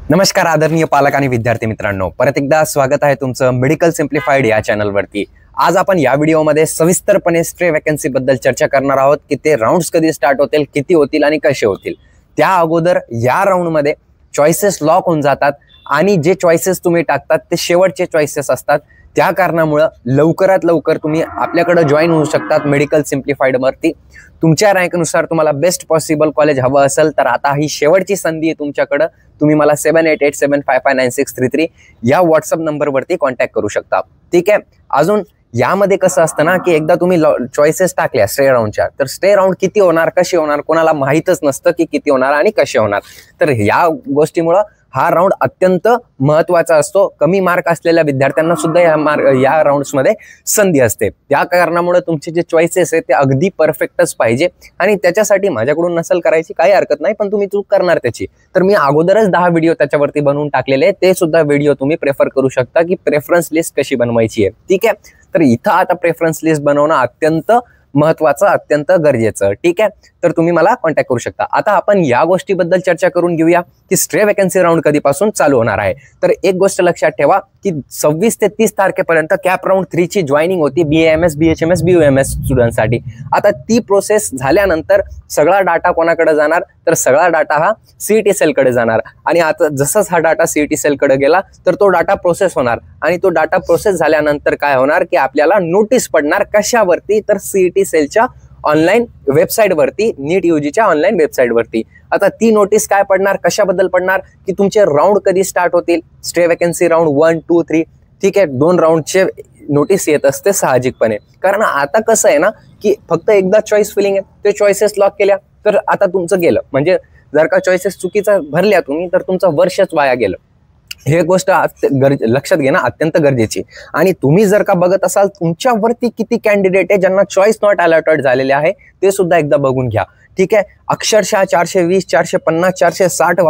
नमस्कार आदरणीय पालक आणि विद्यार्थी मित्रांनो, परत एकदा स्वागत आहे तुमचं मेडिकल सिम्प्लिफाईड या चॅनलवरती। आज आपण या व्हिडिओमध्ये सविस्तरपणे स्ट्रे वॅकन्सी बद्दल चर्चा करणार आहोत की ते राउंड्स कधी स्टार्ट होतील, किती होतील आणि कसे होतील। त्या अगोदर या राउंडमध्ये चॉईसेस लॉक होऊन जातात आणि जे चॉईसेस तुम्ही टाकतात ते शेवटचे चॉईसेस असतात। त्या कारणामुळे लवकरात लवकर तुम्ही आपल्याकडे जॉईन होऊ शकतात मेडिकल सिम्प्लिफाईड वरती। तुमच्या रँकनुसार तुम्हाला बेस्ट पॉसिबल कॉलेज हवं असेल तर आता ही शेवटची संधी आहे तुमच्याकडे। तुम्ही मला 7887559633 या व्हॉट्सअप नंबरवरती कॉन्टॅक्ट करू शकता। ठीक आहे। अजून यामध्ये कसं असतं ना की एकदा तुम्ही चॉईसेस टाकल्या स्टे राउंडच्या, तर स्टे राउंड किती होणार, कसे होणार कोणाला माहीतच नसतं की किती होणार आणि कसे होणार। तर या गोष्टीमुळे हा राउंड अत्यंत महत्त्वाचा असतो। कमी मार्क असलेल्या विद्यार्थ्यांना सुद्धा या राउंड्समध्ये संधी असते। त्या कारणामुळे तुमचे जे चॉईसेस आहेत ते अगदी परफेक्टच पाहिजे आणि त्याच्यासाठी माझ्याकडून नसल करायची काही हरकत नाही, पण तुम्ही चूक करणार त्याची तर मी अगोदरच 10 व्हिडिओ त्याच्यावरती बनवून टाकलेले आहेत। ते सुद्धा व्हिडिओ तुम्ही प्रेफर करू शकता की प्रेफरन्स लिस्ट कशी बनवायची आहे। ठीक आहे। तर इथं आता प्रेफरन्स लिस्ट बनवणं अत्यंत महत्त्वाचं, अत्यंत गरजेचं। ठीक आहे। तर तुम्ही मला कॉन्टॅक्ट करू शकता। आता आपण या गोष्टीबद्दल चर्चा करून घेऊया की स्ट्रे वॅकन्सी राउंड कधीपासून चालू होणार आहे। तर एक गोष्ट लक्षात ठेवा की 26 ते 30 तारखेपर्यंत कॅप राउंड 3 ची जॉईनिंग होती BAMS BHMS BUMS स्टुडंटसाठी। आता ती प्रोसेस झाल्यानंतर सगळा डाटा कोणाकडे जाणार, तर सगळा डाटा हा CET सेलकडे जाणार आणि आता जसंच हा डाटा CET सेलकडे गेला तर तो डाटा प्रोसेस होणार आणि तो डाटा प्रोसेस झाल्यानंतर काय होणार की आपल्याला नोटीस पडणार कशावरती, तर CET सेलच्या ऑनलाईन वेबसाईटवरती, नीट UGच्या ऑनलाईन वेबसाईटवरती। आता ती नोटीस काय पडणार, कशाबद्दल पडणार की तुमचे राउंड कधी स्टार्ट होतील, स्टे वॅकन्सी राउंड 1, 2, 3। ठीक आहे। 2 राउंडचे नोटीस येत असते साहजिकपणे, कारण आता कसं आहे ना की फक्त एकदा चॉईस फिलिंग आहे, ते चॉईसेस लॉक केल्या तर आता तुमचं गेलं। म्हणजे जर का चॉईसेस चुकीचा भरल्या तुम्ही तर तुमचं वर्षच वाया गेलं। हे गोष्ट लक्षात घेणं अत्यंत गरजेची। आणि तुम्ही जर का बघत असाल तुमच्यावरती किती कॅन्डिडेट आहे ज्यांना चॉईस नॉट अलॉटेड झालेले आहे ते सुद्धा एकदा बघून घ्या। ठीक आहे। अक्षरशः 420 450 460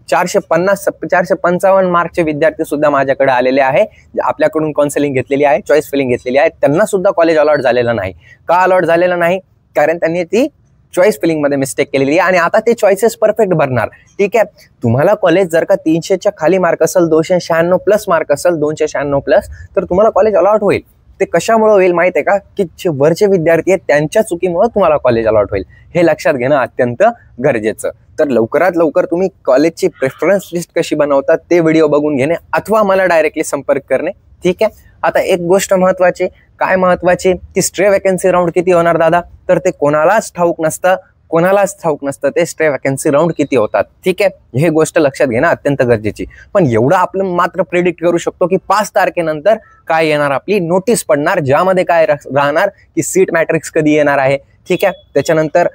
450 455 मार्कचे विद्यार्थी सुद्धा माझ्याकडे आलेले आहे। आपल्याकडून काउन्सिलिंग घेतलेली आहे, चॉईस फिलिंग घेतलेली आहे, त्यांना सुद्धा कॉलेज अलॉट झालेलं नाही। का अलॉट झालेलं नाही, कारण त्यांनी ती चॉईस फिलिंग मध्ये मिस्टेक केलेली आहे आणि आता ते चॉईसेस परफेक्ट भरणार। ठीक आहे। तुम्हाला कॉलेज जर का 300च्या खाली मार्क असेल, 296 प्लस मार्क असेल, 296 प्लस, तर तुम्हाला कॉलेज अलॉट होईल। ते कशामुळे होईल माहिती आहे का, की जे वरचे विद्यार्थी आहेत त्यांच्या चुकीमुळे तुम्हाला कॉलेज अलॉट होईल। हे लक्षात घेणं अत्यंत गरजेचं। तर लवकरात लवकर तुम्ही कॉलेजची प्रेफरन्स लिस्ट कशी बनवतात ते व्हिडिओ बघून घेणे अथवा मला डायरेक्टली संपर्क करणे। ठीक आहे। आता एक गोष्ट महत्त्वाची, काय महत्त्वाची की स्ट्रे वॅकन्सी राउंड किती होणार दादा, तर ते कोणालाच ठाऊक नसतं ते स्ट्रे वॅकन्सी राउंड किती होतात। ठीक आहे। हे गोष्ट लक्षात घेणं अत्यंत गरजेची। पण एवढं आपण मात्र प्रेडिक्ट करू शकतो की 5 तारखेनंतर काय येणार, आपली नोटीस पडणार ज्यामध्ये काय राहणार की सीट मॅट्रिक्स कधी येणार आहे। ठीक आहे। त्याच्यानंतर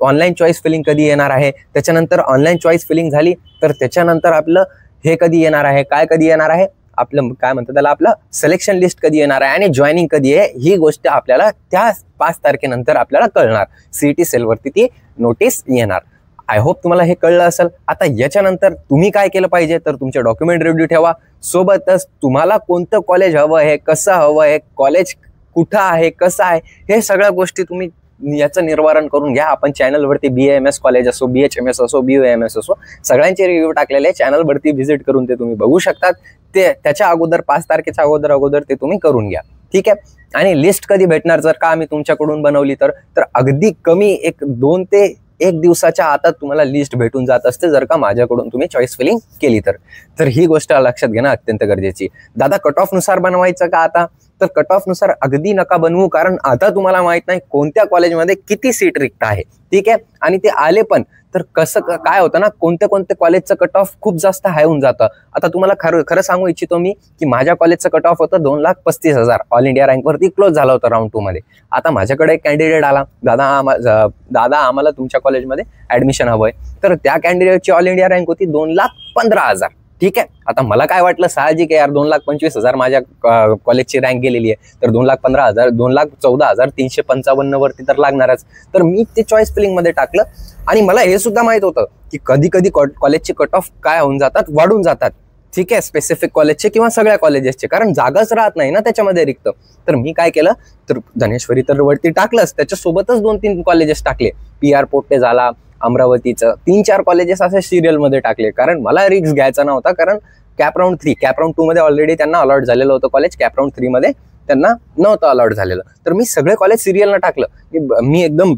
ऑनलाईन चॉईस फिलिंग कधी येणार आहे, त्याच्यानंतर ऑनलाईन चॉईस फिलिंग झाली तर त्याच्यानंतर आपलं हे कधी येणार आहे, काय कधी येणार आहे, आपलं काय म्हणतात त्याला, आपलं सिलेक्शन लिस्ट कधी येणार आहे आणि जॉईनिंग कधी आहे, ही गोष्ट आपल्याला त्या 5 तारखेनंतर आपल्याला कळणार। CET सेलवरती ती नोटीस येणार। आय होप तुम्हाला हे कळलं असेल। आता याच्यानंतर तुम्ही काय केलं पाहिजे, तर तुमचे डॉक्युमेंट रेडी ठेवा, सोबतच तुम्हाला कोणतं कॉलेज हवं आहे, कसं हवं आहे, कॉलेज कुठं आहे, कसं आहे, हे सगळ्या गोष्टी तुम्ही याचं निर्वारण करून घ्या। आपण चॅनलवरती BAMS कॉलेज असो, BHMS असो, BUMS असो, सगळ्यांचे रिव्ह्यू टाकलेले चॅनलवरती व्हिजिट करून ते तुम्ही बघू शकतात। ते त्याच्या अगोदर 5 तारखेच्या अगोदर ते तुम्ही करून घ्या। ठीक आहे। आणि लिस्ट कधी भेटणार जर का आम्ही तुमच्याकडून बनवली तर अगदी कमी 2 ते 1 दिवसाच्या आतात तुम्हाला लिस्ट भेटून जात असते जर का माझ्याकडून तुम्ही चॉईस फिलिंग केली तर ही गोष्ट लक्षात घेणं अत्यंत गरजेची। दादा कट ऑफ नुसार बनवायचं का आता, तर कट ऑफ नुसार अगदी नका बनवू, कारण आता तुम्हाला माहित नाही कोणत्या कॉलेजमध्ये किती सीट रिक्त आहे। ठीक आहे। आणि ते आले पण तर कसं काय होतं ना, कोणते कॉलेजचं कट ऑफ खूप जास्त हाय होऊन जातं। आता तुम्हाला खरं सांगू इच्छितो मी की माझ्या कॉलेजचं कट ऑफ होतं 2,35,000, ऑल इंडिया रँकवरती क्लोज झालं होतं राऊंड 2 मध्ये। आता माझ्याकडे एक कॅन्डिडेट आला, दादा आम्हाला तुमच्या कॉलेजमध्ये ऍडमिशन हवंय, तर त्या कॅन्डिडेटची ऑल इंडिया रँक होती 2,15,000। ठीक आहे। आता मला काय वाटलं, साहजिक आहे यार 2,25,000 माझ्या कॉलेजची रँक गेलेली आहे, तर 2,15,000 2,14,355 वरती तर लागणारच। तर मी ते चॉईस फिलिंग मध्ये टाकलं आणि मला हे सुद्धा माहित होतं की कधी कधी कॉलेजचे कट ऑफ काय होऊन जातात, वाढून जातात। ठीक आहे। स्पेसिफिक कॉलेजचे किंवा सगळ्या कॉलेजेसचे, कारण जागाच राहत नाही ना त्याच्यामध्ये रिक्त। तर मी काय केलं, तर धनेश्वरी तर वरती टाकलंच, त्याच्यासोबतच 2-3 कॉलेजेस टाकले। PR पोट्टे झाला, अमरावतीचं 3-4 कॉलेजेस असे सिरियलमध्ये टाकले, कारण मला रिस्क घ्यायचा नव्हता. कारण कॅप राऊंड 2 मध्ये ऑलरेडी त्यांना अलॉट झालेलं होतं कॉलेज, कॅप राऊंड 3 मध्ये त्यांना नव्हतं अलॉट झालेलं. तर मी सगळे कॉलेज सिरियलनं टाकलं. मी एकदम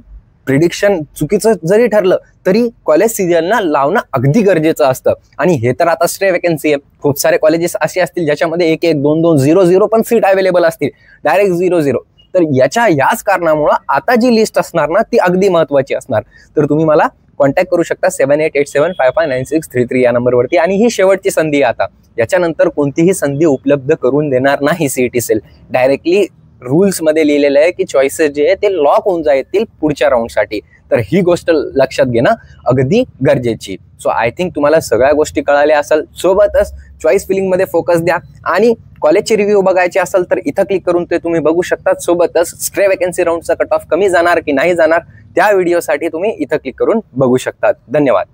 प्रिडिक्शन चुकीचं जरी ठरलं तरी कॉलेज सिरियलना लावणं अगदी गरजेचं असतं. आणि हे तर आता स्ट्रे वॅकन्सी आहे. खूप सारे कॉलेजेस असे असतील ज्याच्यामध्ये 1-1, 2-2, 0-0 पण सीट अवेलेबल असतील, डायरेक्ट 0-0. तर याच कारणामुळं आता जी लिस्ट असणार ना ती अगदी महत्वाची असणार. तर तुम्ही मला कॉन्टॅक्ट करू शकता 7887559633 या नंबरवरती. आणि ही शेवटची संधी आहे आता. याच्यानंतर कोणतीही संधी उपलब्ध करून देणार नाही सीईटी सेल. डायरेक्टली रूल्स मध्ये लिहिलेलं आहे की चॉईसेस जे आहे ते लॉक होऊन जातील पुढच्या राऊंडसाठी. तर ही गोष्ट लक्षात घेणं अगदी गरजेची. सो आय थिंक तुम्हाला सगळ्या गोष्टी कळाल्या असेल. सोबतच चॉईस फिलिंग मध्ये फोकस द्या आणि कॉलेजचे रिव्ह्यू बघायचे असेल तर इथं क्लिक करून ते तुम्ही बघू शकता. सोबतच स्ट्रे वॅकन्सी राऊंडचा कट ऑफ कमी जाणार की नाही जाणार त्या व्हिडिओसाठी तुम्ही इथं क्लिक करून बघू शकता. धन्यवाद.